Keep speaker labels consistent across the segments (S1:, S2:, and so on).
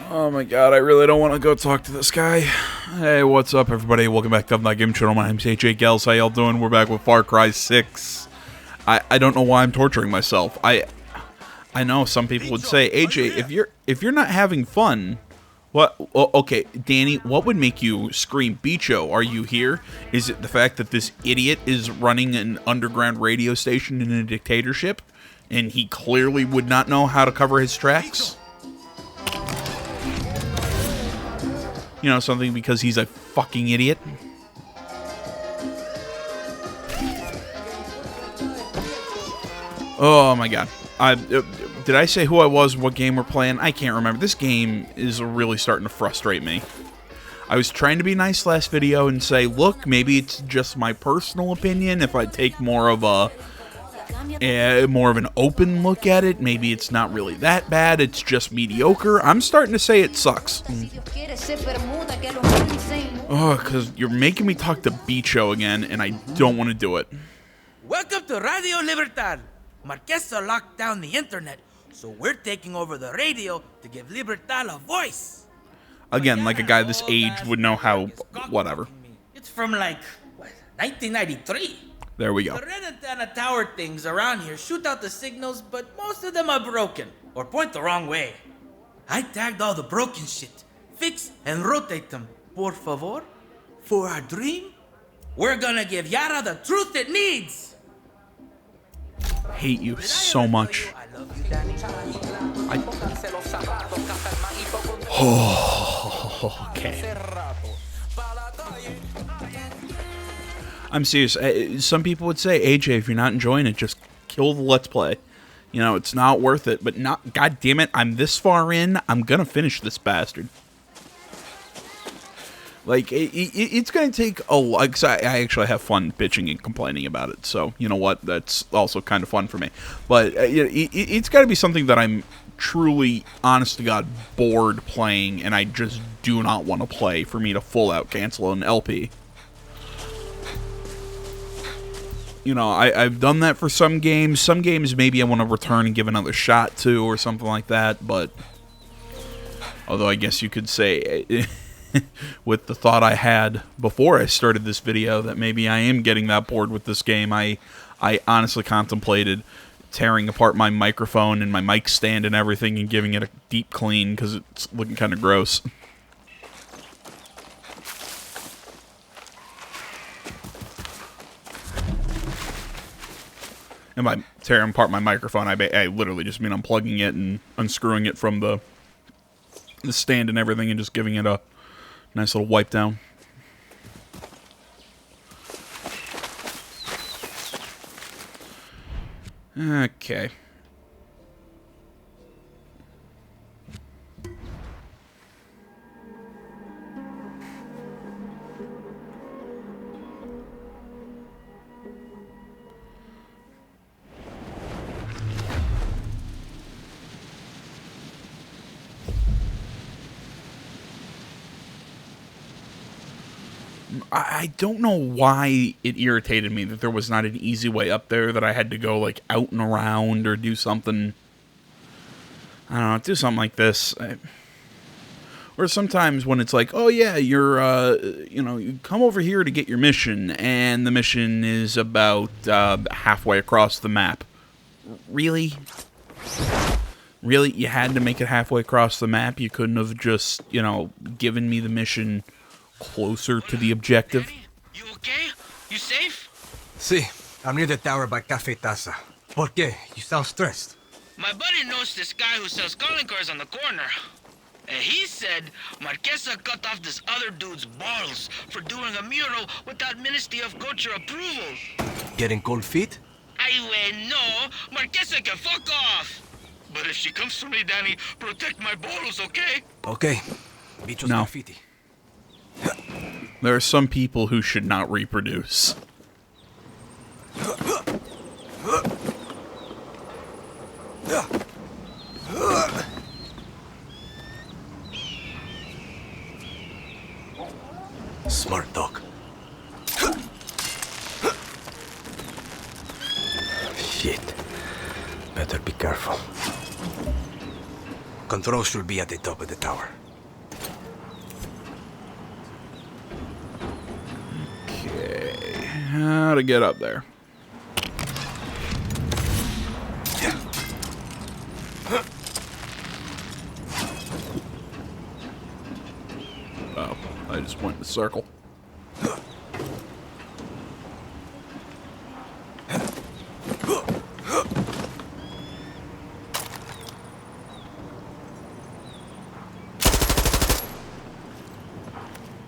S1: Oh my god, I really don't want to go talk to this guy. Hey, what's up everybody? Welcome back to the Game Channel. My name's AJ Gels. How y'all doing? We're back with Far Cry 6. I don't know why I'm torturing myself. I know some people would say, AJ, if you're not having fun, what? Well, okay, Danny, what would make you scream, Bicho, are you here? Is it the fact that this idiot is running an underground radio station in a dictatorship, and he clearly would not know how to cover his tracks? You know, something because he's a fucking idiot. Oh my god. Did I say who I was, what game we're playing? I can't remember. This game is really starting to frustrate me. I was trying to be nice last video and say, look, maybe it's just my personal opinion. If I take more of an open look at it, maybe it's not really that bad. It's just mediocre. I'm starting to say it sucks. Oh, because you're making me talk to Bicho again, and I don't want to do it.
S2: Welcome to Radio Libertad. Marquesa locked down the internet, so we're taking over the radio to give Libertad a voice.
S1: Again, like a guy this age would know how, whatever.
S2: It's from like, 1993.
S1: There we go.
S2: The red antenna tower things around here shoot out the signals, but most of them are broken, or point the wrong way. I tagged all the broken shit. Fix and rotate them, por favor. For our dream, we're gonna give Yara the truth it needs.
S1: Hate you so much. Oh, okay. I'm serious. Some people would say, AJ, if you're not enjoying it, just kill the Let's Play. You know, it's not worth it. But not, god damn it, I'm this far in. I'm gonna finish this bastard. Like, it's going to take a lot, because I actually have fun bitching and complaining about it, so, you know what, that's also kind of fun for me. But it's got to be something that I'm truly, honest to God, bored playing, and I just do not want to play for me to full out cancel an LP. You know, I've done that for some games. Some games maybe I want to return and give another shot to, or something like that, but... Although I guess you could say... with the thought I had before I started this video that maybe I am getting that bored with this game, I honestly contemplated tearing apart my microphone and my mic stand and everything and giving it a deep clean because it's looking kind of gross. And by tearing apart my microphone, I literally just mean unplugging it and unscrewing it from the stand and everything and just giving it a nice little wipe down. Okay. I don't know why it irritated me that there was not an easy way up there, that I had to go, like, out and around or do something. I don't know, do something like this. Or sometimes when it's like, oh yeah, you're, you know, you come over here to get your mission, and the mission is about halfway across the map. Really? Really? You had to make it halfway across the map? You couldn't have just, you know, given me the mission closer to the objective?
S2: Danny, you okay? You safe?
S3: Sí, I'm near the tower by Café Taza. ¿Por qué? You sound stressed.
S2: My buddy knows this guy who sells calling cards on the corner. And he said Marquesa cut off this other dude's balls for doing a mural without Ministry of Culture approval.
S3: Getting cold feet?
S2: No, Marquesa can fuck off. But if she comes for me, Danny, protect my balls, okay?
S3: Okay. Bicho's
S1: No.
S3: graffiti.
S1: There are some people who should not reproduce.
S3: Smart dog. Shit. Better be careful. Control should be at the top of the tower.
S1: Okay. How to get up there? Oh, I just went in a circle.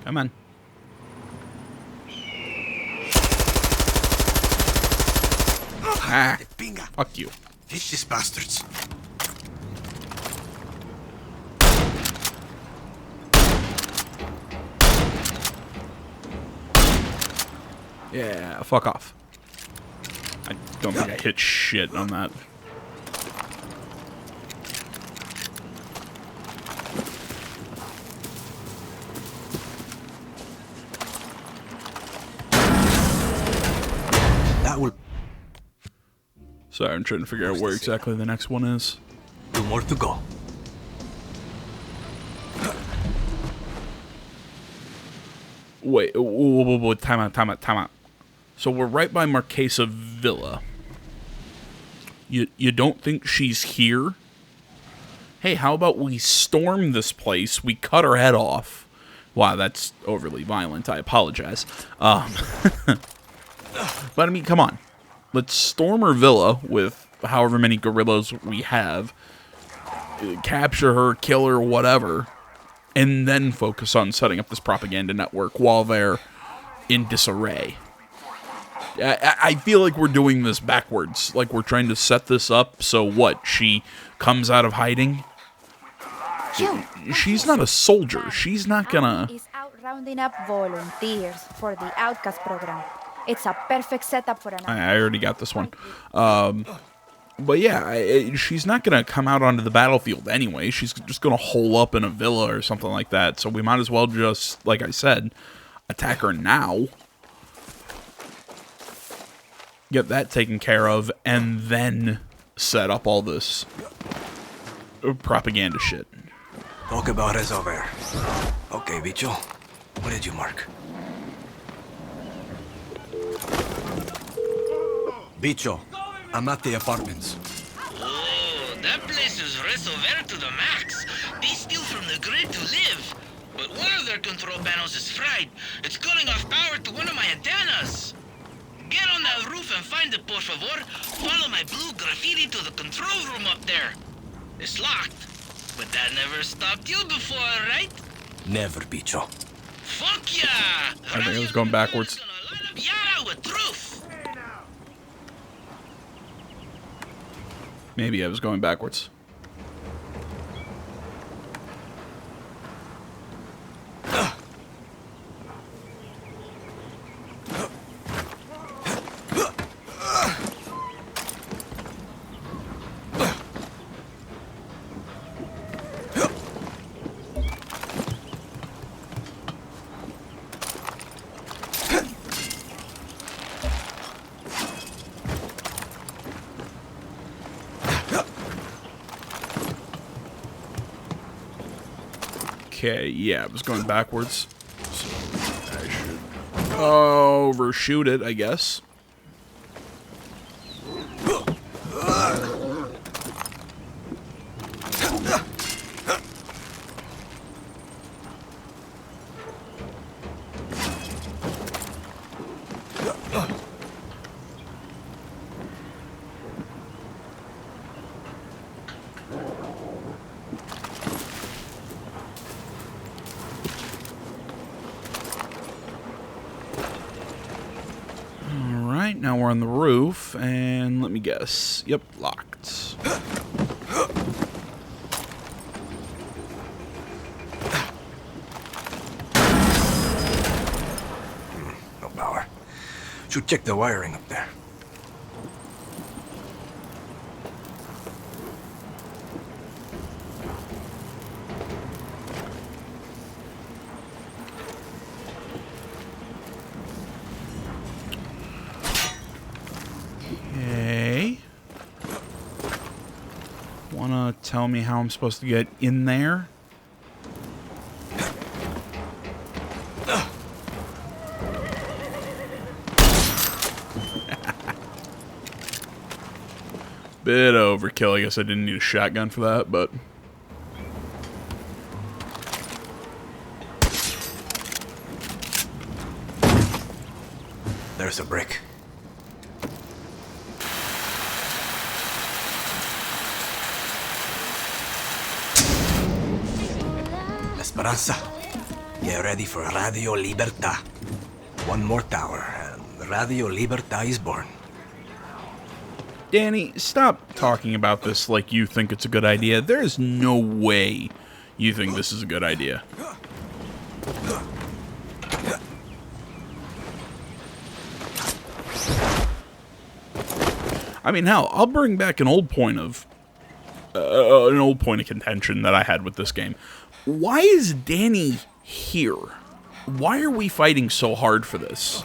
S1: Come on. Ah, fuck you.
S3: Vicious bastards.
S1: Yeah, fuck off. I don't think I hit shit on that.
S3: That will...
S1: Sorry, I'm trying to figure out where exactly the next one is.
S3: 2 more to go.
S1: Wait, time out. So we're right by Marquesa Villa. You don't think she's here? Hey, how about we storm this place, we cut her head off. Wow, that's overly violent, I apologize. But I mean, come on. Let's storm her villa with however many guerrillas we have. Capture her, kill her, whatever. And then focus on setting up this propaganda network while they're in disarray. I feel like we're doing this backwards. Like we're trying to set this up so what? She comes out of hiding? She's not a soldier. She's not gonna...
S4: Is out rounding up volunteers for the Outcast program. It's a perfect setup for an...
S1: I already got this one. But yeah, she's not going to come out onto the battlefield anyway. She's just going to hole up in a villa or something like that. So we might as well just, like I said, attack her now. Get that taken care of, and then set up all this propaganda shit.
S3: Talk about is over. Okay, Bicho. What did you mark? Bicho, I'm at the apartments.
S2: Oh, that place is resolver to the max. They steal from the grid to live. But one of their control panels is fried. It's cutting off power to one of my antennas. Get on that roof and find it, por favor. Follow my blue graffiti to the control room up there. It's locked. But that never stopped you before, right?
S3: Never, Bicho.
S2: Fuck yeah!
S1: I think I was going backwards.
S2: Yara with truth.
S1: Maybe I was going backwards. Okay, yeah, I was going backwards. So I should overshoot it, I guess. Now we're on the roof, and let me guess. Yep, locked.
S3: No power. Should check the wiring up there.
S1: tell me how I'm supposed to get in there? Bit overkill. I guess I didn't need a shotgun for that, but...
S3: There's a brick. Esperanza, get ready for Radio Libertad. One more tower, and Radio Libertad is born.
S1: Danny, stop talking about this like you think it's a good idea. There is no way you think this is a good idea. I mean, hell, I'll bring back an old point of contention that I had with this game. Why is Danny here? Why are we fighting so hard for this?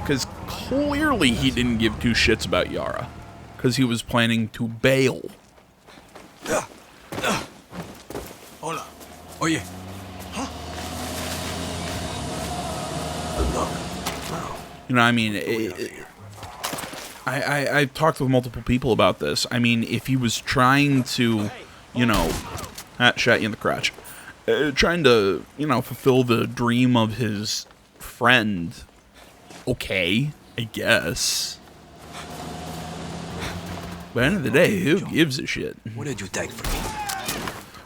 S1: Because clearly he didn't give two shits about Yara. Because he was planning to bail.
S3: Hola. Oye.
S1: You know, I mean, I've talked with multiple people about this. I mean, if he was trying to, you know, shot you in the crotch, trying to, you know, fulfill the dream of his friend, okay, I guess. But at the end of the day, who gives a shit?
S3: What did you take from me?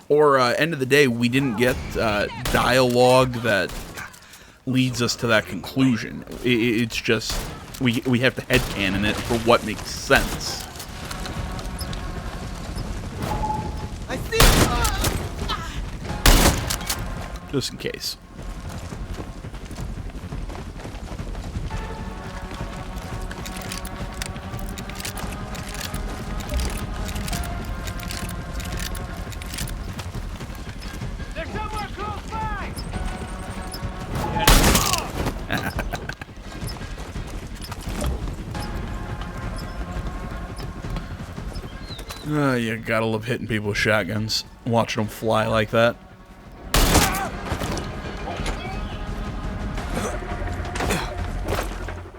S1: Or, end of the day, we didn't get dialogue that leads us to that conclusion. It's just, we have to headcanon it for what makes sense.
S3: I think...
S1: Just in case. You gotta love hitting people with shotguns, watching them fly like that.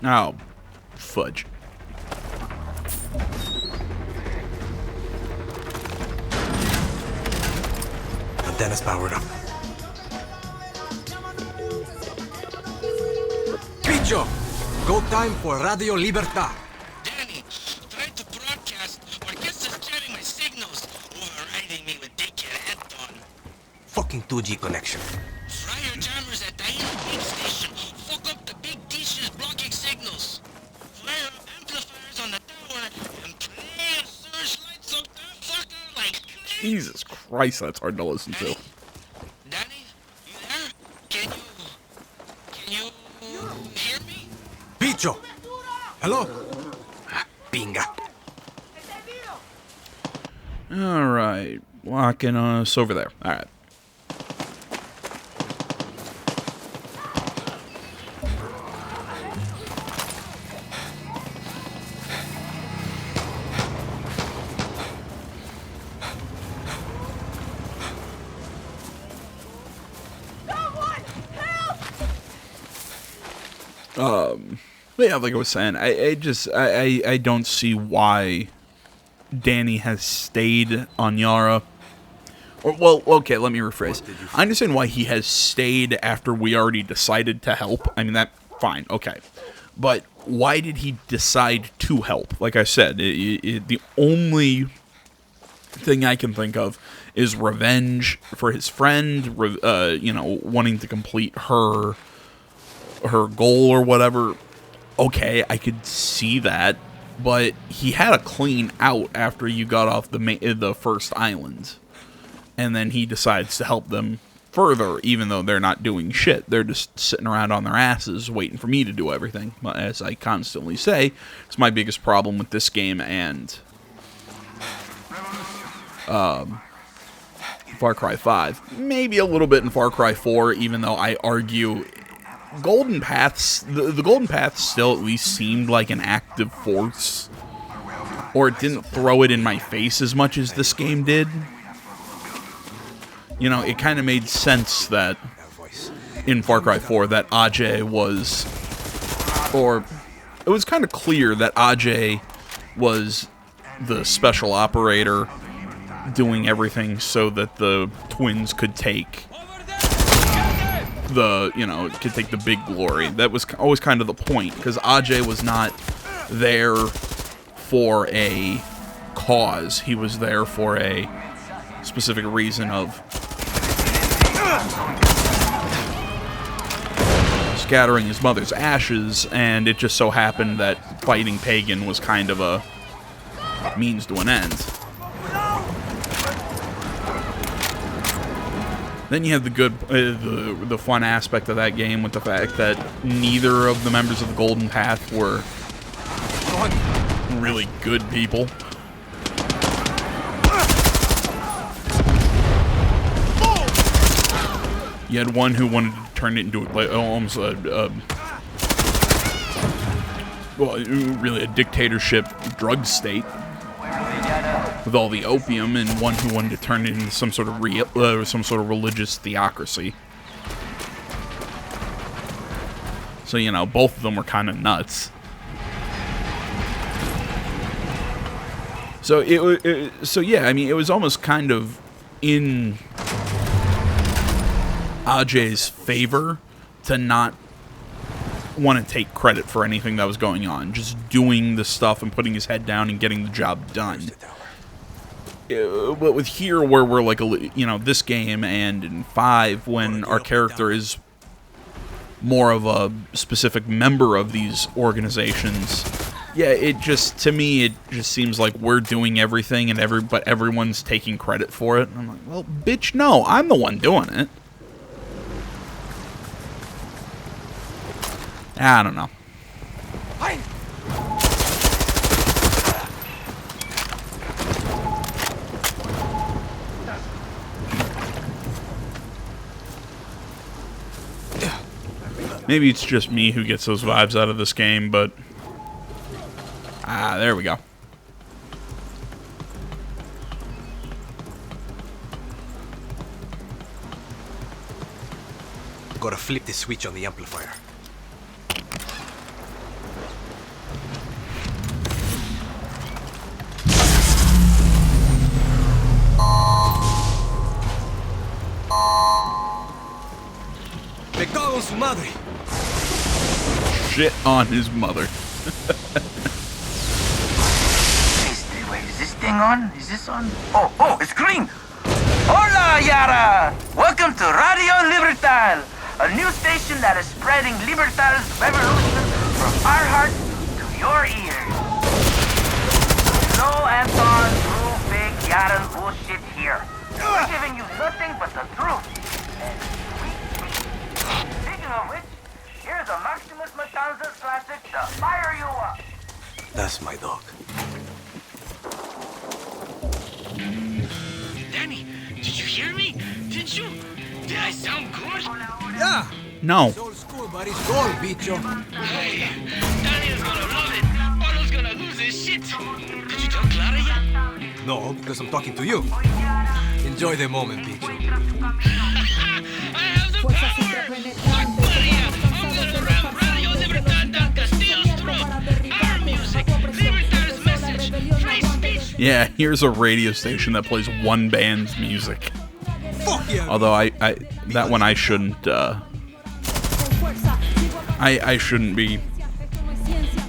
S1: Oh, fudge.
S3: Antenna's powered up. Picho! Go time for Radio Libertad.
S2: Danny, try to broadcast, or guess is jetting my signals, overriding me with dickhead Anton.
S3: Fucking 2G connection.
S2: Fry your jammers at Diana Big Station. Fuck up the big dishes blocking signals. Fire up amplifiers on the tower and play a searchlight so that fucker like crazy.
S1: Jesus Christ, that's hard to listen to.
S2: Danny, you there? Can you hear me?
S3: Picho! Hello? Pinga.
S1: Alright, locking us over there. Alright. But yeah, like I was saying, I don't see why Danny has stayed on Yara. Or, well, okay, let me rephrase. I understand why he has stayed after we already decided to help. I mean, that, fine, okay. But why did he decide to help? Like I said, the only thing I can think of is revenge for his friend, you know, wanting to complete her goal or whatever. Okay, I could see that, but he had a clean out after you got off the first island, and then he decides to help them further, even though they're not doing shit. They're just sitting around on their asses waiting for me to do everything. But as I constantly say, it's my biggest problem with this game and Far Cry 5. Maybe a little bit in Far Cry 4, even though I argue Golden Paths, the Golden Paths still at least seemed like an active force. Or it didn't throw it in my face as much as this game did. you know, it kind of made sense that in Far Cry 4 that Ajay was, or it was kind of clear that Ajay was the special operator doing everything so that the twins could take the big glory. That was always kind of the point, because Ajay was not there for a cause. He was there for a specific reason of scattering his mother's ashes, and it just so happened that fighting Pagan was kind of a means to an end. Then you have the good, the fun aspect of that game with the fact that neither of the members of the Golden Path were really good people. You had one who wanted to turn it into almost really a dictatorship drug state with all the opium, and one who wanted to turn it into some sort of religious theocracy. So, you know, both of them were kind of nuts. So yeah, I mean, it was almost kind of in Ajay's favor to not want to take credit for anything that was going on, just doing the stuff and putting his head down and getting the job done. But with here, where we're like, you know, this game and in 5, when our character is more of a specific member of these organizations, yeah, it just, to me, it just seems like we're doing everything and but everyone's taking credit for it. And I'm like, well, bitch, no, I'm the one doing it. I don't know. Maybe it's just me who gets those vibes out of this game, but... there we go.
S3: Gotta flip the switch on the amplifier. Me cago en su madre.
S1: Shit on his mother.
S2: Wait, is this thing on? Is this on? Oh, it's green! Hola, Yara! Welcome to Radio Libertad, a new station that is spreading Libertad's revolution from our hearts to your ears. No Anton, Drew, Big, Yaran bullshit here. We're giving you nothing but the truth. Speaking of which, here's a Maximus Matanzas classic to fire you up.
S3: That's my dog.
S5: Danny, did you hear me? Did you? Did I sound good?
S3: Yeah!
S1: No.
S3: It's old school, buddy. It's gold, bicho.
S5: Hey, Daniel's gonna love it. Otto's gonna lose his shit. Did you tell Clara yet?
S3: No, because I'm talking to you. Enjoy the moment, bicho.
S5: I have the power! Maria, I'm gonna rap Radio Libertad down Castillo's throat. Our music, Libertad's message, free speech.
S1: Yeah, here's a radio station that plays one band's music.
S3: Fuck yeah!
S1: Although that one I shouldn't, I shouldn't be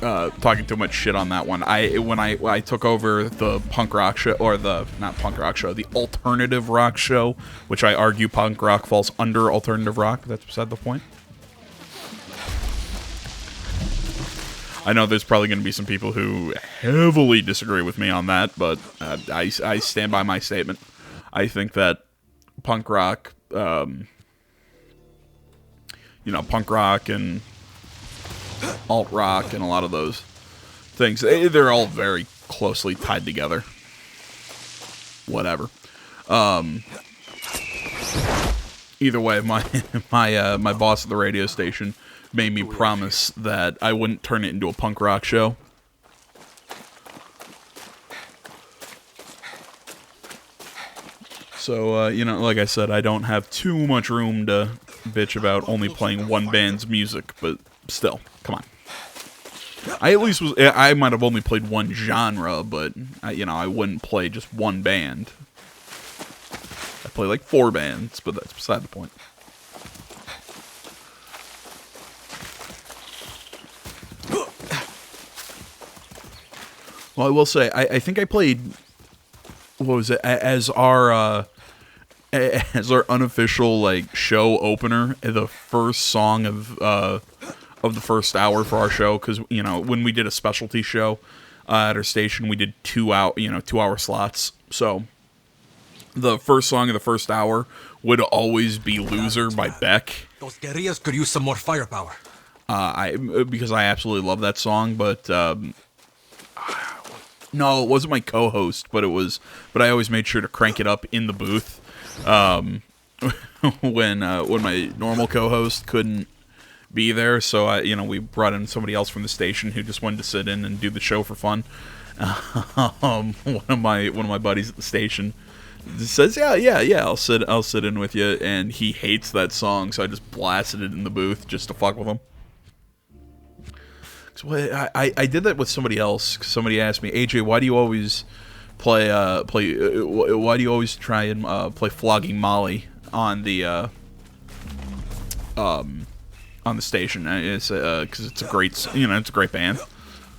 S1: talking too much shit on that one. When I took over the punk rock show, or not punk rock show, the alternative rock show, which I argue punk rock falls under alternative rock, but that's beside the point. I know there's probably going to be some people who heavily disagree with me on that, but I stand by my statement. I think that punk rock, punk rock and alt rock and a lot of those things, they're all very closely tied together. Whatever. Either way, my boss at the radio station made me promise that I wouldn't turn it into a punk rock show. So, like I said, I don't have too much room to bitch about only playing one band's music, but still, come on. I might have only played one genre, but, I wouldn't play just one band. I play like 4 bands, but that's beside the point. Well, I will say, I think I played, what was it, as our unofficial, like, show opener, the first song of the first hour for our show, because, when we did a specialty show at our station, we did 2-hour slots, so the first song of the first hour would always be Loser by Beck.
S3: Those guerrillas could use some more firepower.
S1: Because I absolutely love that song, but, no, it wasn't my co-host, but I always made sure to crank it up in the booth, when my normal co-host couldn't be there, so we brought in somebody else from the station who just wanted to sit in and do the show for fun. One of my buddies at the station says, yeah, I'll sit in with you, and he hates that song, so I just blasted it in the booth just to fuck with him. So I did that with somebody else. Somebody asked me, AJ, why do you always why do you always try and play Flogging Molly on the station? It's because it's a great, it's a great band.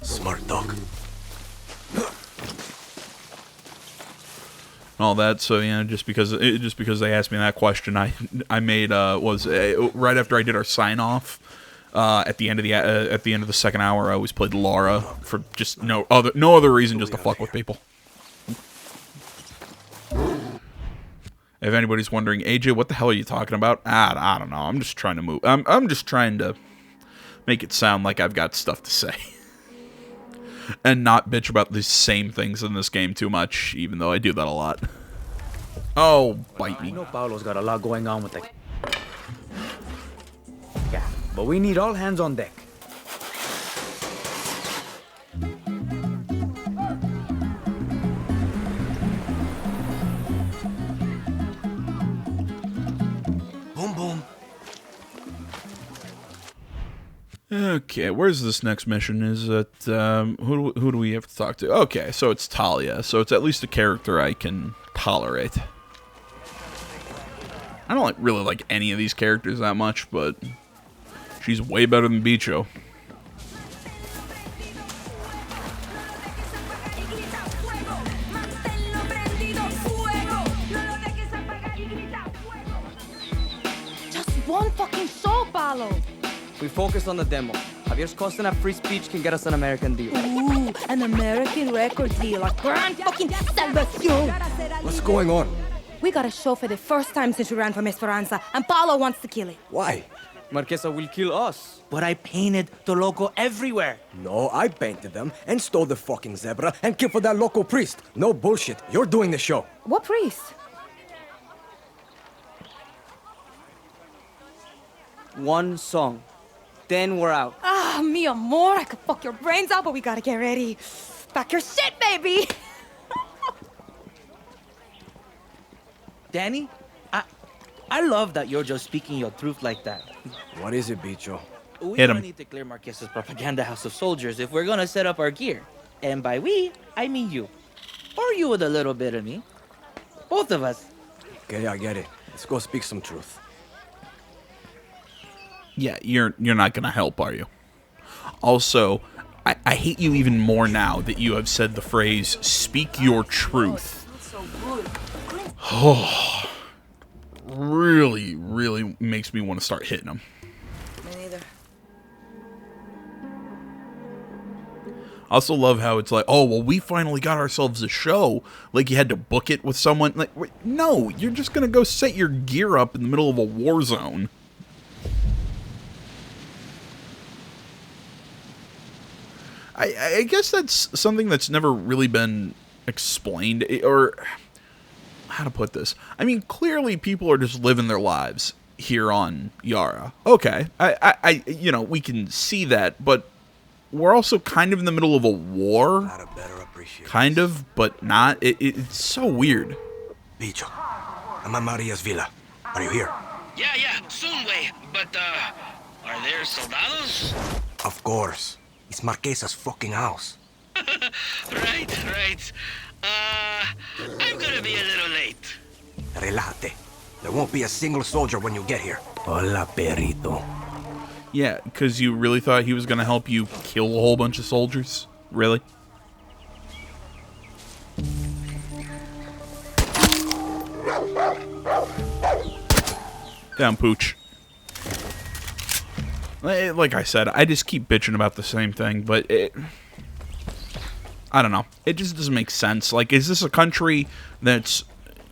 S3: Smart dog.
S1: All that, so just because they asked me that question, I made right after I did our sign off. At the end of the second hour, I always played Laura for just no other reason, just to fuck with people. If anybody's wondering, AJ, what the hell are you talking about? I don't know. I'm just trying to move. I'm just trying to make it sound like I've got stuff to say, and not bitch about the same things in this game too much, even though I do that a lot. Oh, bite me.
S6: I know Paolo's got a lot going on with the... Yeah, but we need all hands on deck.
S3: Boom, boom.
S1: Okay, where's this next mission? Is it, who do we have to talk to? Okay, so it's Talia, so it's at least a character I can tolerate. I don't really like any of these characters that much, but she's way better than Bicho.
S4: Just one fucking show, Paolo.
S7: We focus on the demo. Javier's costing up free speech can get us an American deal.
S4: Ooh, an American record deal, a grand fucking salvation.
S3: What's going on?
S4: We got a show for the first time since we ran from Esperanza, and Paolo wants to kill it.
S3: Why?
S7: Marquesa will kill us.
S2: But I painted the logo everywhere.
S3: No, I painted them and stole the fucking zebra and killed for that local priest. No bullshit. You're doing the show.
S4: What priest?
S7: One song. Then we're out.
S4: Ah, mi amor, I could fuck your brains out, but we gotta get ready. Pack your shit, baby!
S2: Danny, I love that you're just speaking your truth like that.
S3: What is it, Bicho?
S2: We
S1: Hit
S2: don't
S1: him.
S2: need to clear Marquesa's propaganda house of soldiers if we're gonna set up our gear. And by we, I mean you. Or you with a little bit of me. Both of us.
S3: Okay, I get it. Let's go speak some truth.
S1: Yeah, you're not gonna help, are you? Also, I hate you even more now that you have said the phrase, speak your truth. Oh, really, really makes me want to start hitting him.
S2: Me neither.
S1: I also love how it's like, oh, well, we finally got ourselves a show. Like, you had to book it with someone. Like, wait, no, you're just gonna go set your gear up in the middle of a war zone. I guess that's something that's never really been explained, or how to put this. I mean, clearly people are just living their lives here on Yara. Okay, I we can see that, but we're also kind of in the middle of a war.
S3: Gotta better appreciate
S1: Kind of, but not. It's so weird.
S3: Bicho, I'm at Maria's villa. Are you here?
S5: Yeah, soon way. But, are there soldados?
S3: Of course. It's Marquesa's fucking house.
S5: Right. I'm gonna be a little late.
S3: Relájate. There won't be a single soldier when you get here. Hola, perrito.
S1: Yeah, because you really thought he was going to help you kill a whole bunch of soldiers? Really? Down, Pooch. Like I said, I just keep bitching about the same thing, but I don't know. It just doesn't make sense. Like, is this a country that's,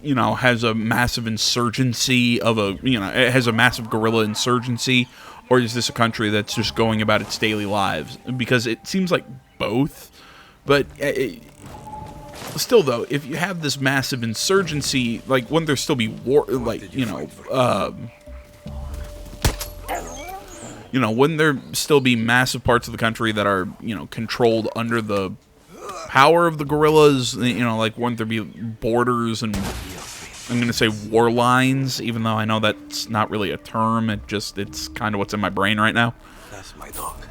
S1: you know, has a massive insurgency of it has a massive guerrilla insurgency, or is this a country that's just going about its daily lives? Because it seems like both, but still, though, if you have this massive insurgency, like, wouldn't there still be war, like, wouldn't there still be massive parts of the country that are, controlled under the power of the guerrillas? Like, wouldn't there be borders and, I'm going to say, war lines, even though I know that's not really a term. It's kind of what's in my brain right now.
S3: That's my dog.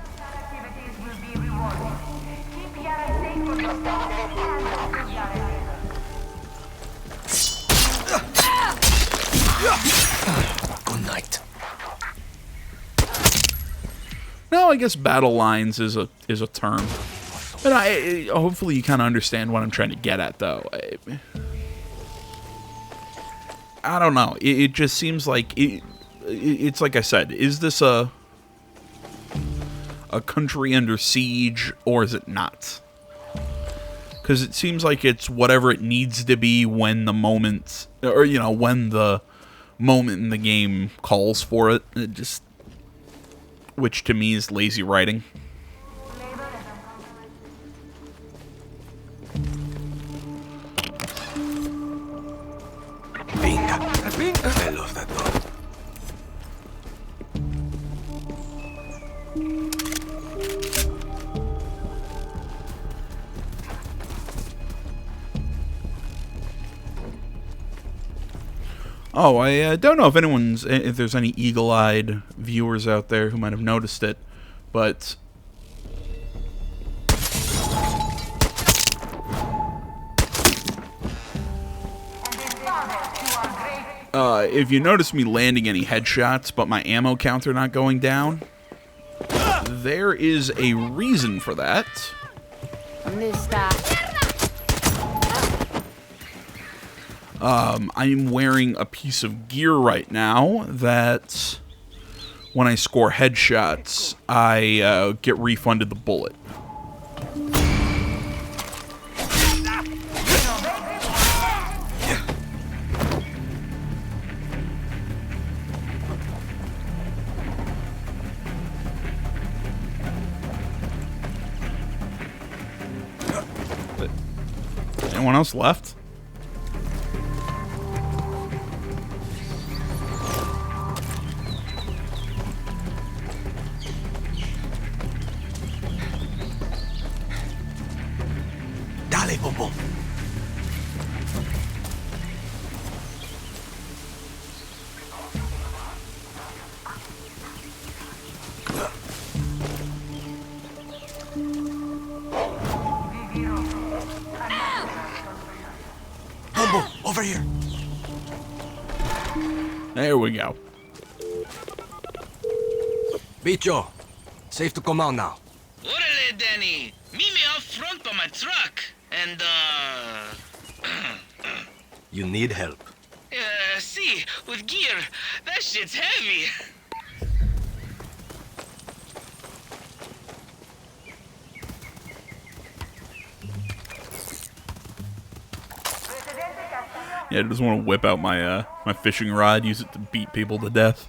S3: Good night.
S1: No, I guess battle lines is a term. But hopefully you kind of understand what I'm trying to get at, though. I don't know. It just seems like it's like I said. Is this a country under siege, or is it not? Because it seems like it's whatever it needs to be when the moment, or when the moment in the game calls for it. Which to me is lazy writing.
S3: Binga. I love that dog.
S1: Oh, I don't know if there's any eagle-eyed viewers out there who might have noticed it, but if you notice me landing any headshots, but my ammo counter not going down, there is a reason for that. I'm wearing a piece of gear right now that when I score headshots, I get refunded the bullet. Anyone else left?
S3: Dale, Bobo. Bombo, over here.
S1: There we go.
S3: Bicho, safe to come out now.
S5: Orale, Danny. Meet me up front by my truck. And,
S3: You need help.
S5: see, with gear, that shit's heavy.
S1: Yeah, I just want to whip out my my fishing rod, use it to beat people to death.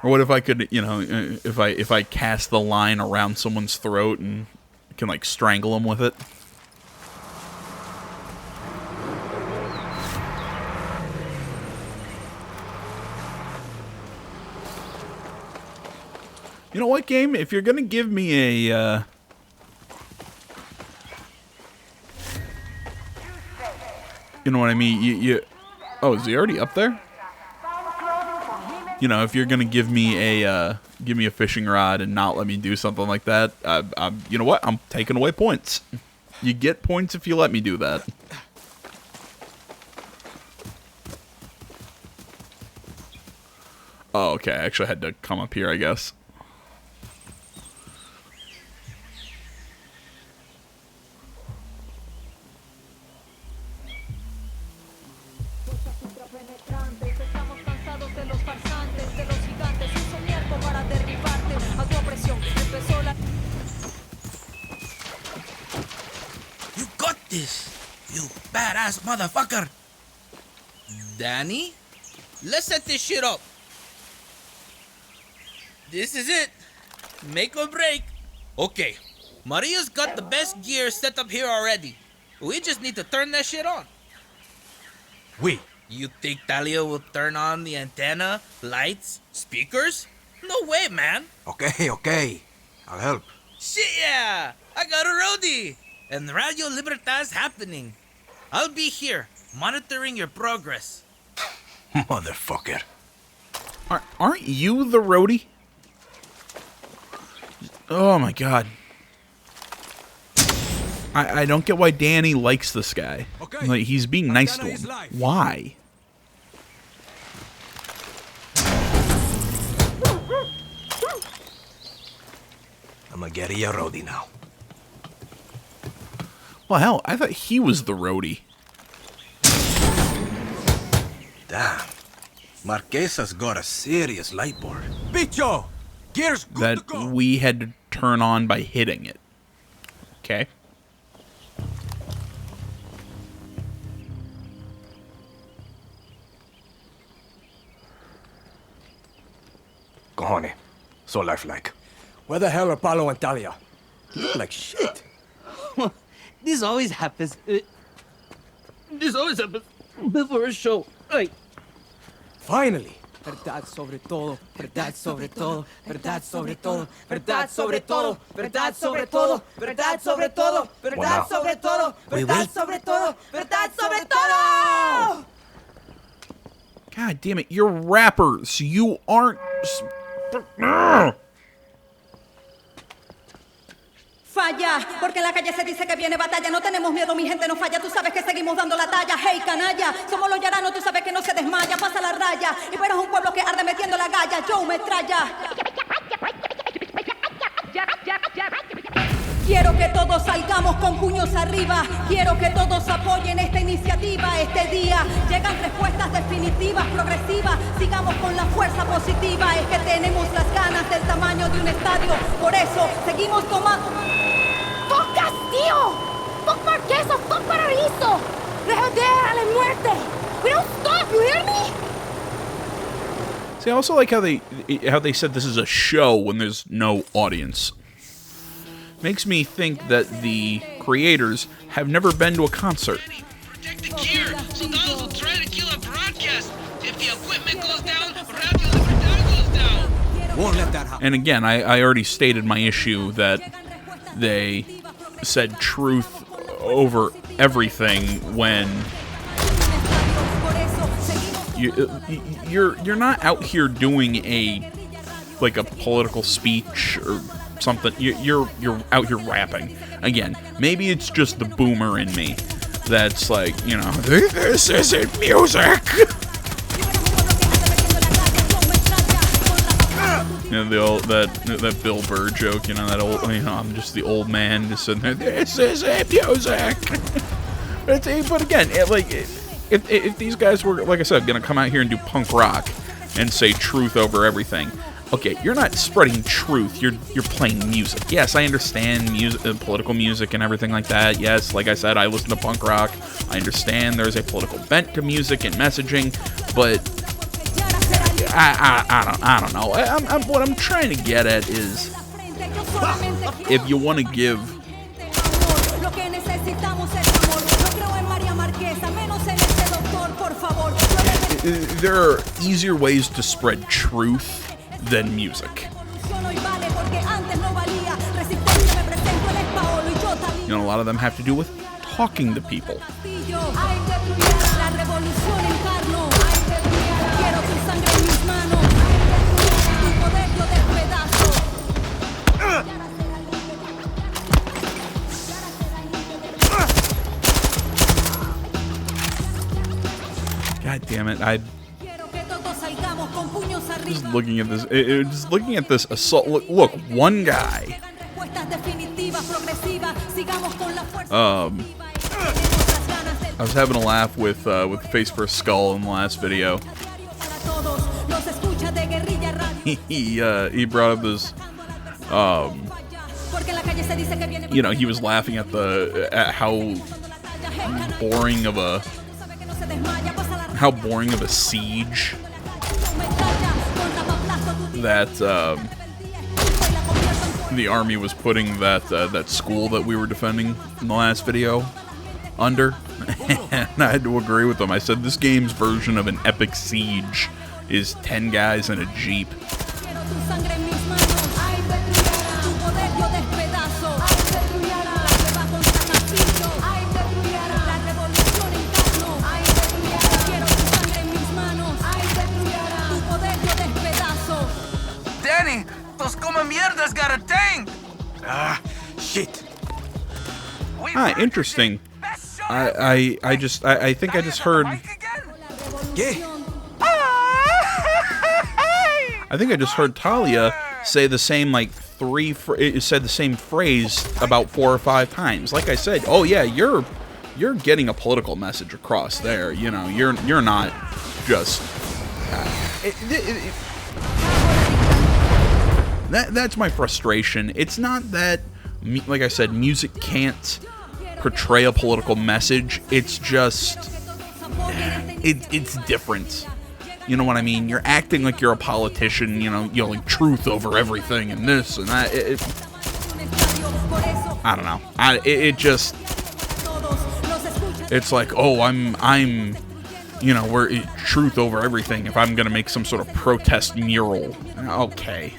S1: Or what if I could, if I cast the line around someone's throat and can like strangle them with it? You know what, game? If you're gonna give me a You know what I mean? Oh, is he already up there? You know, if you're gonna give me a fishing rod and not let me do something like that, you know what? I'm taking away points. You get points if you let me do that. Oh, okay. I actually had to come up here, I guess.
S2: You got this, you badass motherfucker. Danny, let's set this shit up. This is it. Make or break. Okay, Maria's got the best gear set up here already. We just need to turn that shit on.
S3: We.
S2: You think Talia will turn on the antenna, lights, speakers? No way, man.
S3: Okay. I'll help.
S2: Shit, yeah. I got a roadie. And Radio Libertad's happening. I'll be here, monitoring your progress.
S3: Motherfucker.
S1: Aren't you the roadie? Oh my god. I don't get why Danny likes this guy.
S3: Okay.
S1: Like, he's being nice to
S3: Montana is
S1: him.
S3: live.
S1: Why?
S3: I'm a guerrilla roadie now.
S1: Well, hell, I thought he was the roadie.
S3: Damn. Marquesa's got a serious light board. Bicho! Gear's good to
S1: That
S3: go.
S1: we had to turn on by hitting it. Okay.
S3: Cojones. So lifelike.
S7: Where the hell are Paulo and Talia? You look like shit.
S8: This always happens. This always happens before a show. Like,
S7: Finally. Verdad sobre todo, verdad sobre todo, verdad sobre todo, verdad sobre todo, verdad sobre todo, verdad sobre todo, verdad sobre todo, verdad sobre todo, verdad sobre todo!
S1: God damn it, you're rappers. You aren't...
S9: Falla, porque en la calle se dice que viene batalla. No tenemos miedo, mi gente no falla. Tú sabes que seguimos dando la talla. Hey, canalla, somos los yaranos, tú sabes que no se desmaya. Pasa la raya, y pero es un pueblo que arde metiendo la galla. Yo me traya. Quiero que todos salgamos con puños arriba. Quiero que todos apoyen esta iniciativa. Este día llegan respuestas definitivas, progresivas. Sigamos con la fuerza positiva. Es que tenemos las ganas del tamaño de un estadio. Por eso seguimos tomando...
S5: ¡Fuck Castillo! ¡Fuck Marquesa! ¡Fuck Paraíso! ¡Rejoder a la muerte! We don't stop, you hear me?
S1: See, I also like how they said this is a show when there's no audience. Makes me think that the creators have never been to a concert.
S5: Protect the gear! Soldados will try to kill our broadcast! If the equipment goes down, Radio Libertad goes down!
S3: Won't let that happen.
S1: And again, I already stated my issue that they said truth over everything when you're not out here doing a political speech or something. You're out here rapping. Again, maybe it's just the boomer in me that's like, you know, this isn't music. You know, the old that Bill Burr joke. You know, that old. You know, I'm just the old man just sitting there. This isn't music. But again, if these guys were, like I said, gonna come out here and do punk rock and say truth over everything, okay, you're not spreading truth. You're playing music. Yes, I understand music, political music and everything like that. Yes, like I said, I listen to punk rock. I understand there's a political bent to music and messaging, but I don't know. What I'm trying to get at is, if you want to give. There are easier ways to spread truth than music. You know, a lot of them have to do with talking to people. God damn it! I
S9: Quiero que todos salgamos con puños
S1: just
S9: arriba.
S1: looking at this. Just looking at this assault. Look, one guy.
S9: Llegan respuestas definitivas, progresivas. Sigamos con la fuerza
S1: Um,
S9: positiva. Tenemos las ganas del
S1: I was having a laugh with Face for Skull in the last video.
S9: diario para todos. Los escucha de Guerrilla Radio.
S1: He brought up this.
S9: Porque en la calle se dice que viene
S1: You know, he was laughing at how boring of a siege that the army was putting that school that we were defending in the last video under. And I had to agree with him. I said this game's version of an epic siege is 10 guys in a jeep.
S9: Quiero tu sangre en mis manos. Ay, destruyera. Tu poder yo despedazo. Ay, destruyera. La guerra contra Castillo. Ay, destruyera. La revolución encarno. Ay, destruyera. Quiero tu sangre en mis manos. Ay, destruyera. Tu poder yo despedazo.
S2: Danny, those come mierdas got a tank.
S3: Ah, shit.
S1: Interesting. I think I just heard.
S3: ¿Qué?
S1: I think I just heard Talia say the same said the same phrase about 4 or 5 times. Like I said, oh yeah, you're getting a political message across there. You know, you're not just. That's my frustration. It's not that, like I said, music can't portray a political message. It's just it's different. You know what I mean? You're acting like you're a politician, you know, yelling truth over everything and this and that. I don't know. It's like, oh, I'm, you know, we're truth over everything if I'm gonna make some sort of protest mural. Okay.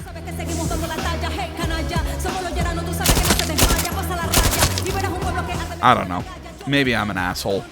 S1: I don't know. Maybe I'm an asshole.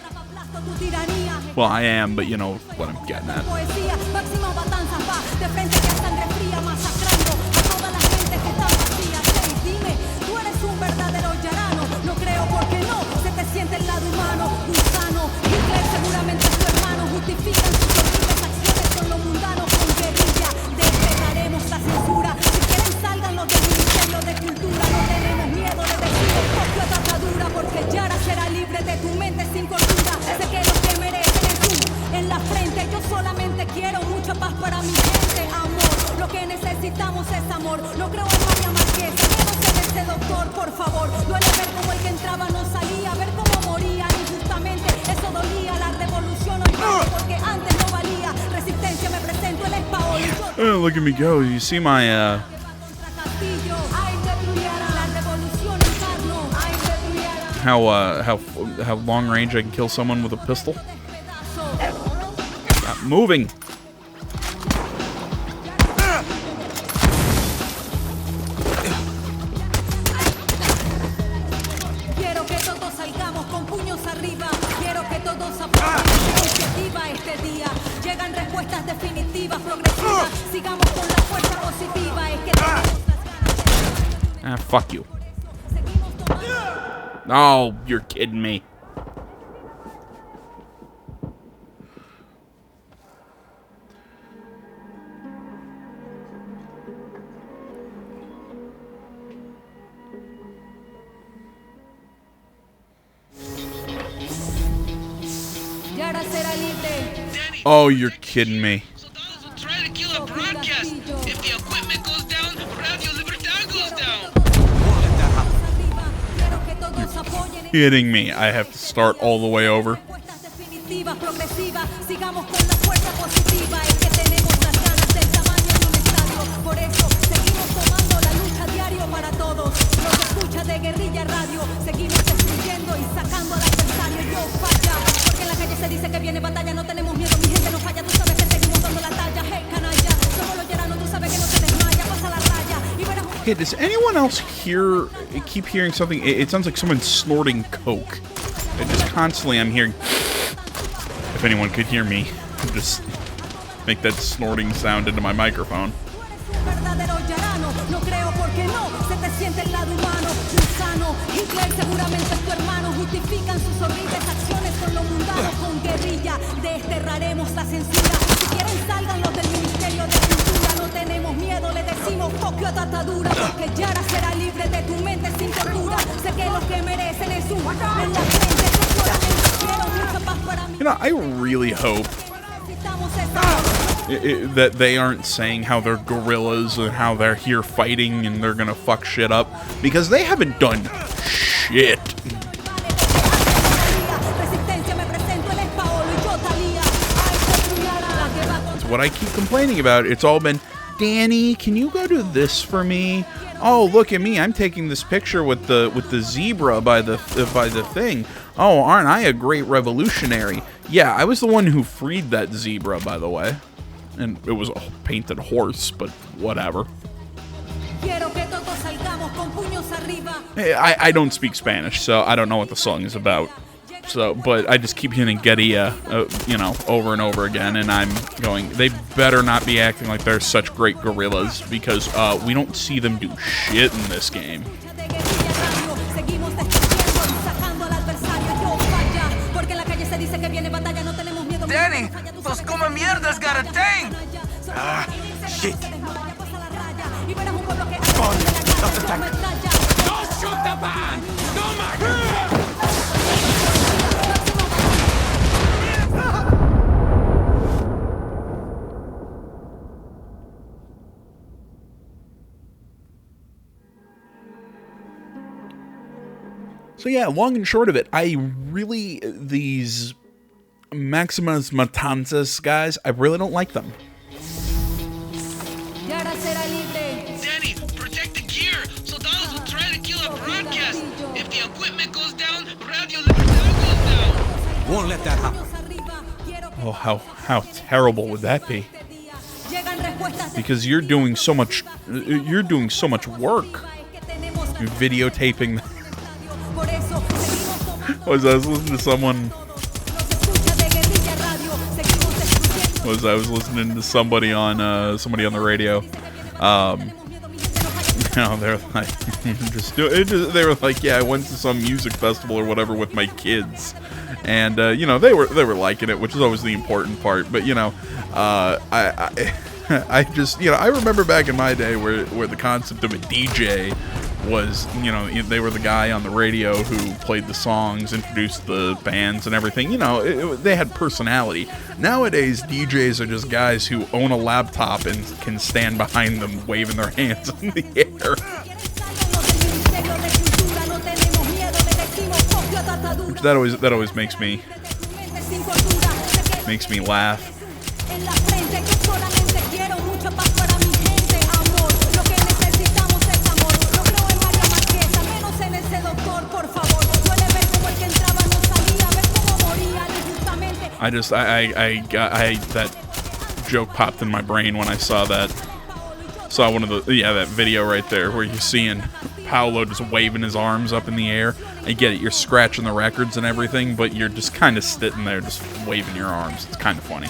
S1: Well, I am, but you know what I'm getting at.
S9: Poesía, Máximo Matanzas va de frente que a sangre fría, masacrando a toda la gente que está vacía. Hey, dime, tú eres un verdadero yarano. No creo porque no, se te siente el lado humano. Gusano, Hitler seguramente es tu hermano. Justifican sus horribles acciones con lo mundano. Con guerrilla, despegaremos la censura. Si quieren salgan los del Ministerio de Cultura. No tenemos miedo de decir el propio atadura. Porque Yara será libre de tu mente sin cordura. Sé que lo que merecen es tú en la frente. Yo solamente quiero mucha paz para mi gente, amor. Lo que necesitamos es amor. No creo en María Márquez, que no se de ese doctor, por favor. Duele ver cómo el que entraba no salía, ver cómo moría injustamente. Eso dolía, la revolución hoy vale, porque antes no valía. Resistencia me presento, el espaol.
S1: Oh, look at me go. You see my how long range I can kill someone with a pistol? Stop moving.
S9: Quiero que todos salgamos con puños arriba. Quiero que todos apoyen la iniciativa este día. Llegan respuestas definitivas, progresivas. Sigamos con la fuerza positiva. Es que tenemos las ganas de...
S1: Fuck you. Oh, you're kidding me.
S9: Yara será libre.
S1: Oh, you're kidding me.
S5: Soldados will try to kill our broadcast. If the equipment goes down, Radio Libertad goes down.
S9: Quiero que todos apoyen.
S1: Kidding me. I have to start all the way over.
S9: Respuestas definitivas, progresivas. Sigamos con la fuerza positiva. Es que tenemos las ganas del tamaño de un estadio. Por eso seguimos tomando la lucha diario para todos. Los escucha de Guerrilla Radio. Seguimos destruyendo y sacando al adversario. Yo falla. Porque en la calle se dice que viene batalla. No tenemos miedo, mi gente no falla. Tú sabes que seguimos dando la talla. Hey, canalla. Somos los yaranos, tú sabes que no se desmaya. Pasa la raya. Y verás un...
S1: Hey, does anyone else keep hearing something? It sounds like someone snorting coke. It just constantly I'm hearing. If anyone could hear me, just make that snorting sound into my microphone.
S9: verdadero yarano. No creo porque no, se te siente el lado humano. Gusano, Hitler seguramente es tu hermano. Justifican sus horribles acciones con lo mundano. Con guerrilla de este volaremos la censura. Si quieren salgan los del Ministerio de Cultura. No tenemos miedo, le decimos fuck you a tu atadura. Porque Yara será libre de tu mente sin tortura. Sé que lo que merecen es un en la frente. Yo solamente quiero mucha paz para mí.
S1: You know, I really hope that they aren't saying how they're guerrillas and how they're here fighting and they're gonna fuck shit up, because they haven't done shit. That's what I keep complaining about. It's all been, Danny, can you go do this for me? Oh, look at me! I'm taking this picture with the zebra by the thing. Oh, aren't I a great revolutionary? Yeah, I was the one who freed that zebra, by the way. And it was a painted horse, but whatever. I don't speak Spanish, so I don't know what the song is about. So, but I just keep hearing Guerrilla, you know, over and over again, and I'm going, they better not be acting like they're such great guerrillas, because we don't see them do shit in this game.
S3: Danny, those come mierdas got a tank! Ah, shit. Spawn, stop the tank.
S5: Don't shoot the van! Don't mark
S1: So yeah, long and short of it, I really, these Maximus Matanzas guys, I really don't like them.
S5: Danny, protect the gear! Soldados will try to kill our broadcast! If the equipment goes down, Radio Libertad goes down!
S3: Won't let that happen.
S1: Oh, how terrible would that be? Because you're doing so much work. You're videotaping. I was listening to someone. I was listening to somebody on the radio. You know, they're like, they were like, yeah, I went to some music festival or whatever with my kids, and you know, they were liking it, which is always the important part. But you know, I just, you know, I remember back in my day where the concept of a DJ was, you know, they were the guy on the radio who played the songs, introduced the bands and everything. You know, they had personality. Nowadays, DJs are just guys who own a laptop and can stand behind them waving their hands in the air. Which that always makes me laugh. I that joke popped in my brain when I saw one of that video right there where you're seeing Paolo just waving his arms up in the air. I get it, you're scratching the records and everything, but you're just kind of sitting there just waving your arms. It's kind of funny.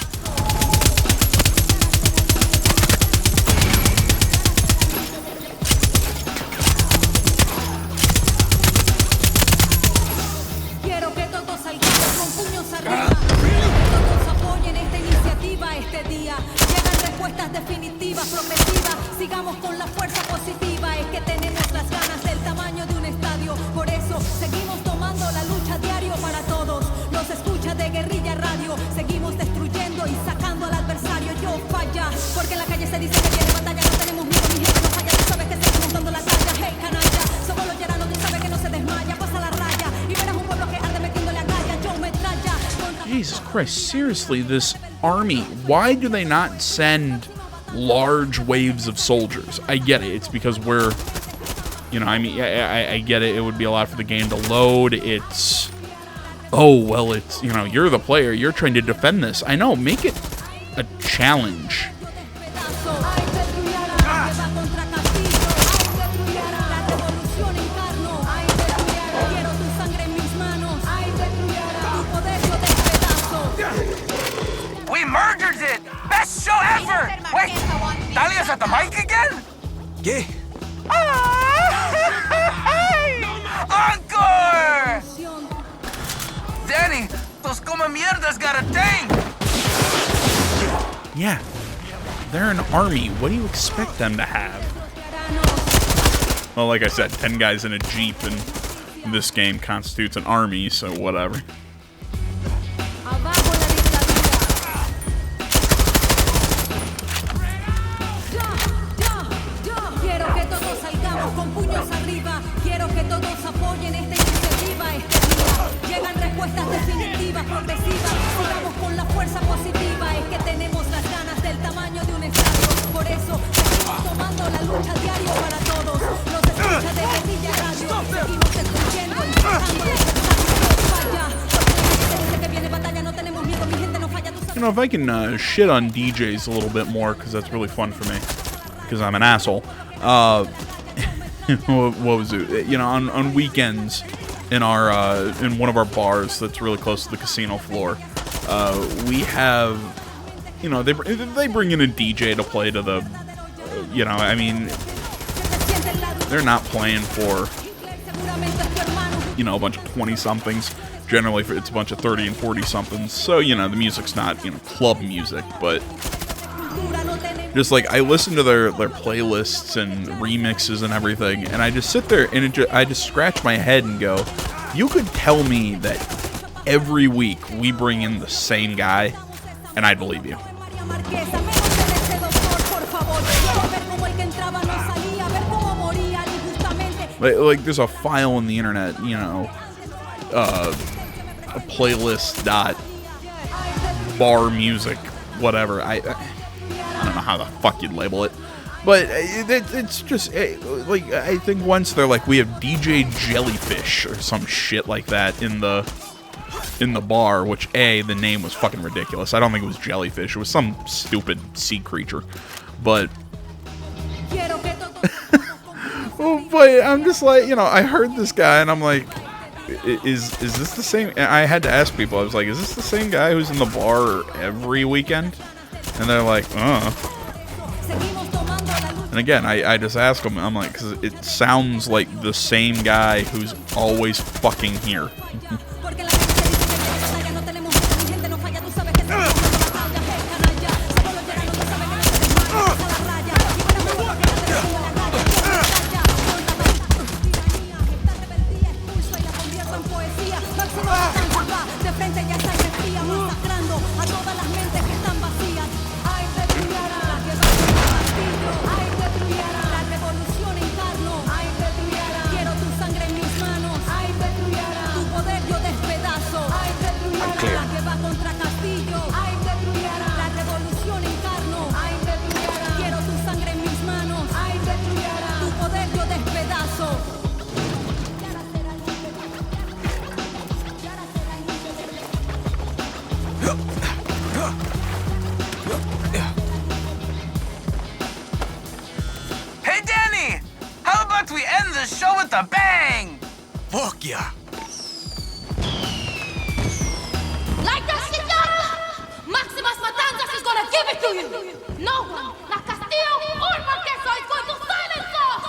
S9: definitivas, progresivas, sigamos con la fuerza positiva. Es que tenemos las ganas del tamaño de un estadio. Por eso seguimos tomando la lucha diario para todos. Los escucha de Guerrilla Radio. Seguimos destruyendo y sacando al adversario. Yo falla, porque en la calle se dice que viene batalla. No tenemos miedo, mi gente no falla. Tú sabes que seguimos dando la talla. Hey, canalla, somos los llaranos, tú sabes que no se desmaya. Pasa la raya y verás un pueblo que arde metiéndole a galla. Yo metralla.
S1: Jesus Christ, seriously, this army, why do they not send large waves of soldiers? I get it, it's because we're, you know, I mean, I get it, it would be a lot for the game to load, it's, oh, well, it's, you know, you're the player, you're trying to defend this. I know, make it a challenge.
S3: We murdered it! Best show ever! Wait, Dalia's at the mic again? ¿Qué? Encore! Danny, those come mierdas got a tank!
S1: Yeah, they're an army. What do you expect them to have? Well, like I said, 10 guys in a Jeep in this game constitutes an army, so whatever.
S9: Quiero que todos salgamos con puños arriba. Quiero que todos apoyen esta iniciativa este día. Llegan respuestas definitivas, progresivas. Sigamos con la fuerza positiva. Es que tenemos las ganas del tamaño de un estadio. Por eso seguimos tomando la lucha diario para todos. Los escucha de Guerrilla Radio. Seguimos destruyendo, empujando el adversario. Falla, porque la gente dice que viene batalla. No tenemos miedo, mi gente no falla.
S1: You know, if I can shit on DJs a little bit more, because that's really fun for me, because I'm an asshole. What was it? You know, on weekends in our in one of our bars that's really close to the casino floor, we have, you know, they bring in a DJ to play to the, you know, I mean, they're not playing for, you know, a bunch of 20-somethings. Generally, it's a bunch of 30 and 40-somethings. So, you know, the music's not, you know, club music, but just like I listen to their playlists and remixes and everything, and I just sit there and I just scratch my head and go, you could tell me that every week we bring in the same guy, and I'd believe you. Like there's a file on the internet, you know, a playlist dot bar music, whatever. I don't know how the fuck you'd label it, but it's just like, I think once they're like, we have DJ Jellyfish or some shit like that in the bar, which the name was fucking ridiculous. I don't think it was jellyfish. It was some stupid sea creature, but but I'm just like, you know, I heard this guy and I'm like, is this the same? And I had to ask people. I was like, is this the same guy who's in the bar every weekend? And they're like, And again, I just ask them, I'm like, because it sounds like the same guy who's always fucking here.
S2: Hey, Danny! How about we end the show with a bang?
S3: Fuck yeah!
S5: Like that, señora? Maximus Matanzas is gonna give it to you! No one, not Castillo or Marquesa, is going to silence us!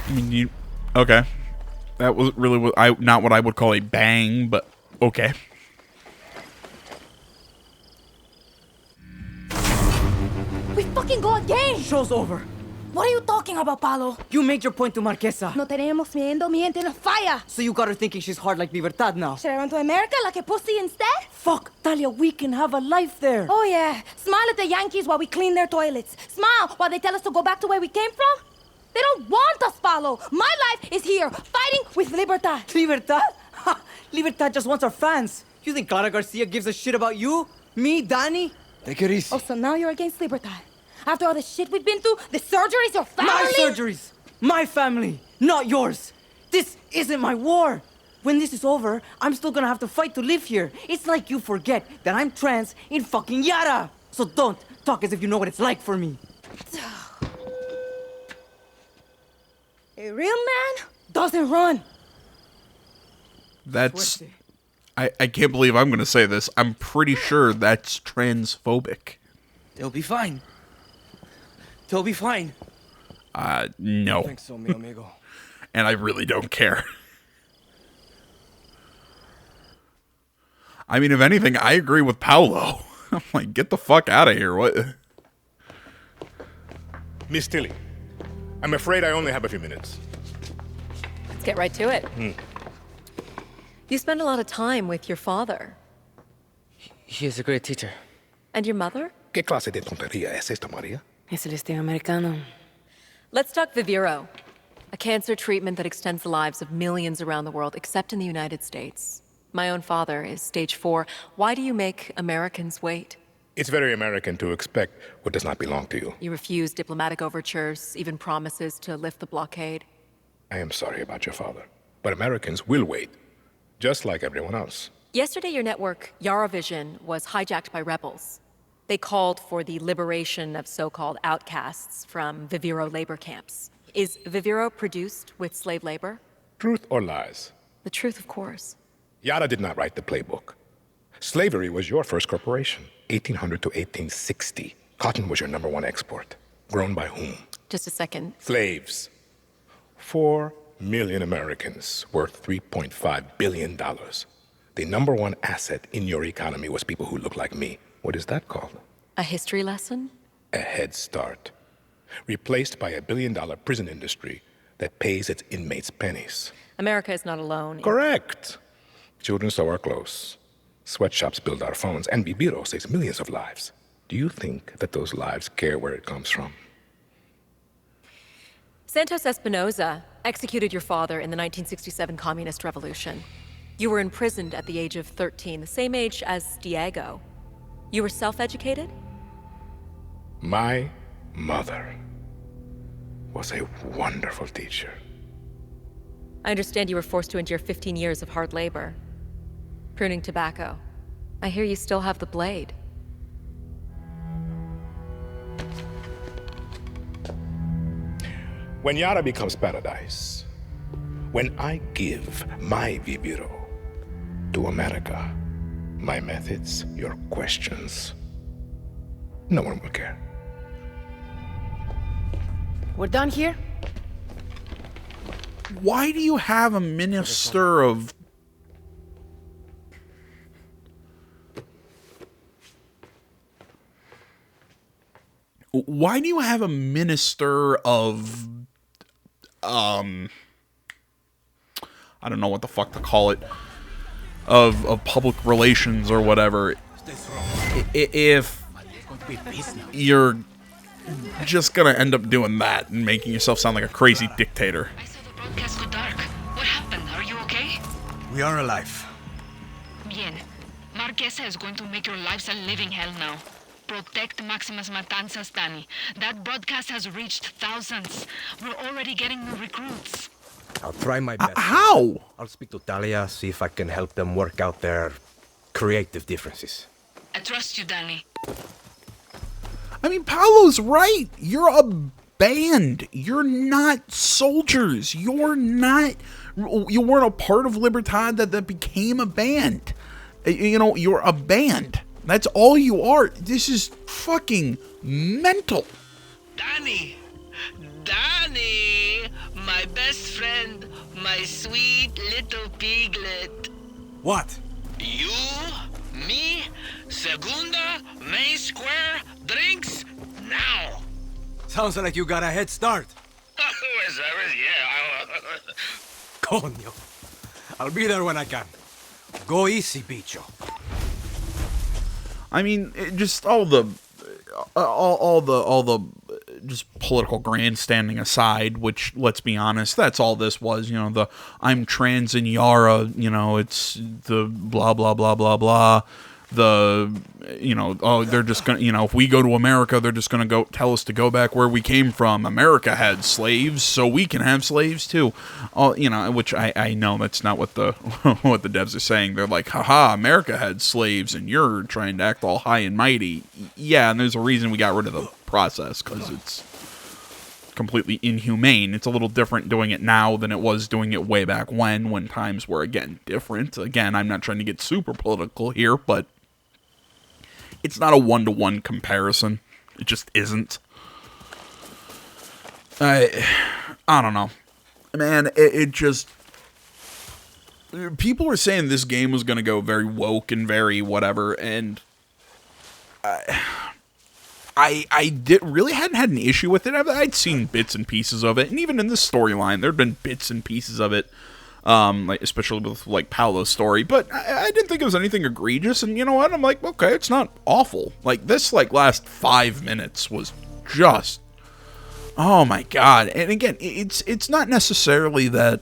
S1: I mean, okay. That was really not what I would call a bang, but okay.
S9: We fucking go again!
S7: Show's over.
S9: What are you talking about, Paulo?
S7: You made your point to Marquesa.
S9: No tenemos miedo, mi gente no falla.
S7: So you got her thinking she's hard like Libertad now.
S9: Should I run to America like a pussy instead?
S7: Fuck, Talia, we can have a life there.
S9: Oh yeah, smile at the Yankees while we clean their toilets. Smile while they tell us to go back to where we came from. They don't want us, Paulo. My life is here, fighting with Libertad.
S7: Libertad? Ha! Libertad just wants our fans. You think Clara Garcia gives a shit about you? Me, Danny?
S3: Take it easy.
S9: Oh, so now you're against Libertad? After all the shit we've been through, the surgeries, your family?
S7: My surgeries! My family, not yours. This isn't my war. When this is over, I'm still gonna have to fight to live here. It's like you forget that I'm trans in fucking Yara. So don't talk as if you know what it's like for me.
S9: A real man doesn't run.
S1: That's... I can't believe I'm going to say this. I'm pretty sure that's transphobic.
S8: They'll be fine. They'll be fine.
S1: No.
S3: I think so, mi amigo.
S1: And I really don't care. I mean, if anything, I agree with Paolo. I'm like, get the fuck out of here. What?
S10: Miss Tilly, I'm afraid I only have a few minutes.
S11: Let's get right to it. You spend a lot of time with your father.
S8: He is a great teacher.
S11: And your mother?
S10: ¿Qué clase de tontería es esta, María?
S12: Es el estilo americano.
S11: Let's talk Viviro, a cancer treatment that extends the lives of millions around the world, except in the United States. My own father is stage 4. Why do you make Americans wait?
S10: It's very American to expect what does not belong to you.
S11: You refuse diplomatic overtures, even promises to lift the blockade.
S10: I am sorry about your father, but Americans will wait, just like everyone else.
S11: Yesterday, your network, Yarovision, was hijacked by rebels. They called for the liberation of so-called outcasts from Viviro labor camps. Is Viviro produced with slave labor?
S10: Truth or lies?
S11: The truth, of course.
S10: Yara did not write the playbook. Slavery was your first corporation, 1800 to 1860. Cotton was your #1 export. Grown by whom?
S11: Just a second.
S10: Slaves. 4 million Americans worth $3.5 billion. The #1 asset in your economy was people who look like me. What is that called?
S11: A history lesson?
S10: A head start. Replaced by a billion-dollar prison industry that pays its inmates pennies.
S11: America is not alone.
S10: Correct. Children sew our clothes. Sweatshops build our phones. And Viviro saves millions of lives. Do you think that those lives care where it comes from?
S11: Santos Espinosa executed your father in the 1967 Communist Revolution. You were imprisoned at the age of 13, the same age as Diego. You were self-educated?
S10: My mother was a wonderful teacher.
S11: I understand you were forced to endure 15 years of hard labor. Pruning tobacco. I hear you still have the blade.
S10: When Yara becomes paradise, when I give my Viviro to America, my methods, your questions, no one will care.
S12: We're done here?
S1: Why do you have a minister of... Why do you have a minister of... I don't know what the fuck to call it. Of public relations or whatever. If you're just gonna end up doing that and making yourself sound like a crazy dictator.
S5: I saw the broadcast go dark. What happened? Are you okay?
S3: We are alive.
S5: Bien. Marquesa is going to make your lives a living hell now. Protect Maximus Matanzas, Danny. That broadcast has reached thousands. We're already getting new recruits.
S3: I'll try my best.
S1: How?
S3: I'll speak to Talia, see if I can help them work out their creative differences.
S5: I trust you, Danny.
S1: I mean, Paolo's right. You're a band. You're not soldiers. You're not... You weren't a part of Libertad that became a band. You know, you're a band. That's all you are. This is fucking mental.
S2: Danny! Danny! My best friend, my sweet little piglet.
S3: What?
S2: You, me, Segunda, Main Square, drinks, now!
S3: Sounds like you got a head start.
S2: Yeah.
S3: Coño. I'll be there when I can. Go easy, bicho.
S1: I mean, just all the just political grandstanding aside, which, let's be honest, that's all this was. You know, the I'm trans in Yara, you know, it's the blah blah blah blah blah. The, you know, oh, they're just gonna, you know, if we go to America, they're just gonna go tell us to go back where we came from. America had slaves, so we can have slaves too. Oh, you know, which I know that's not what the what the devs are saying. They're like, haha, America had slaves, and you're trying to act all high and mighty. Yeah, and there's a reason we got rid of the process, because it's completely inhumane. It's a little different doing it now than it was doing it way back when times were, again, different. Again, I'm not trying to get super political here, but it's not a one-to-one comparison. It just isn't. I don't know. Man, it just... people were saying this game was going to go very woke and very whatever, and I really hadn't had an issue with it. I'd seen bits and pieces of it, and even in this storyline, there'd been bits and pieces of it, like especially with like Paolo's story. But I didn't think it was anything egregious. And you know what? I'm like, okay, it's not awful. Like this, like last 5 minutes was just, oh my god. And again, it's not necessarily that.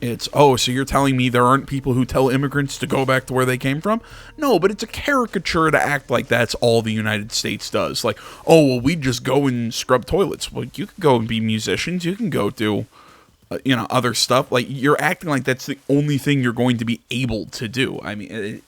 S1: It's, oh, so you're telling me there aren't people who tell immigrants to go back to where they came from? No, but it's a caricature to act like that's all the United States does. Like, oh, well, we just go and scrub toilets. Well, you can go and be musicians. You can go do, other stuff. Like, you're acting like that's the only thing you're going to be able to do. I mean,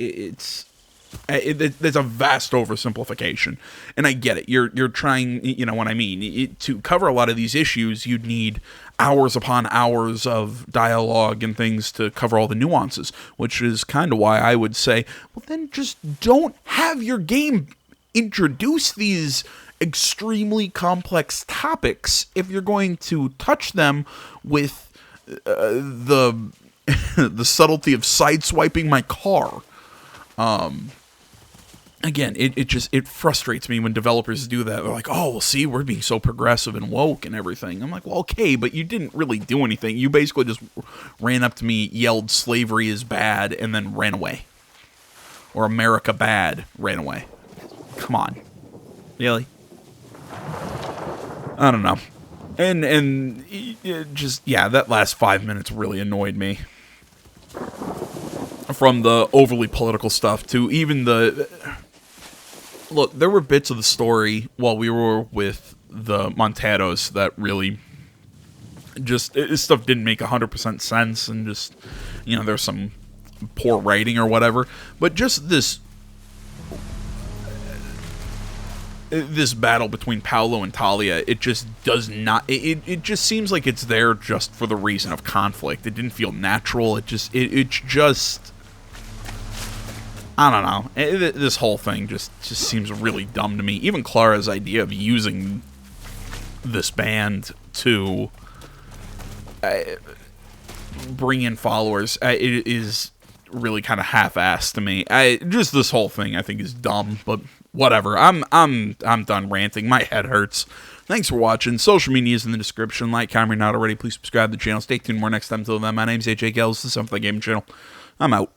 S1: there's a vast oversimplification, and I get it. You're trying, you know what I mean. To cover a lot of these issues, you'd need hours upon hours of dialogue and things to cover all the nuances, which is kind of why I would say, well, then just don't have your game introduce these extremely complex topics if you're going to touch them with the subtlety of sideswiping my car. Again, it frustrates me when developers do that. They're like, oh, well, see, we're being so progressive and woke and everything. I'm like, well, okay, but you didn't really do anything. You basically just ran up to me, yelled slavery is bad, and then ran away. Or America bad, ran away. Come on. Really? I don't know. And that last 5 minutes really annoyed me. From the overly political stuff to even the... Look, there were bits of the story while we were with the Montados that really just... This stuff didn't make 100% sense, and just, there's some poor writing or whatever. But just this battle between Paolo and Talia, it just does not... It just seems like it's there just for the reason of conflict. It didn't feel natural. It's just... I don't know. This whole thing just seems really dumb to me. Even Clara's idea of using this band to bring in followers, it is really kind of half-assed to me. Just this whole thing I think is dumb, but whatever. I'm done ranting. My head hurts. Thanks for watching. Social media is in the description. Like, comment, not already. Please subscribe to the channel. Stay tuned more next time. Until then, my name's AJ Gels. This is Something Gaming Channel. I'm out.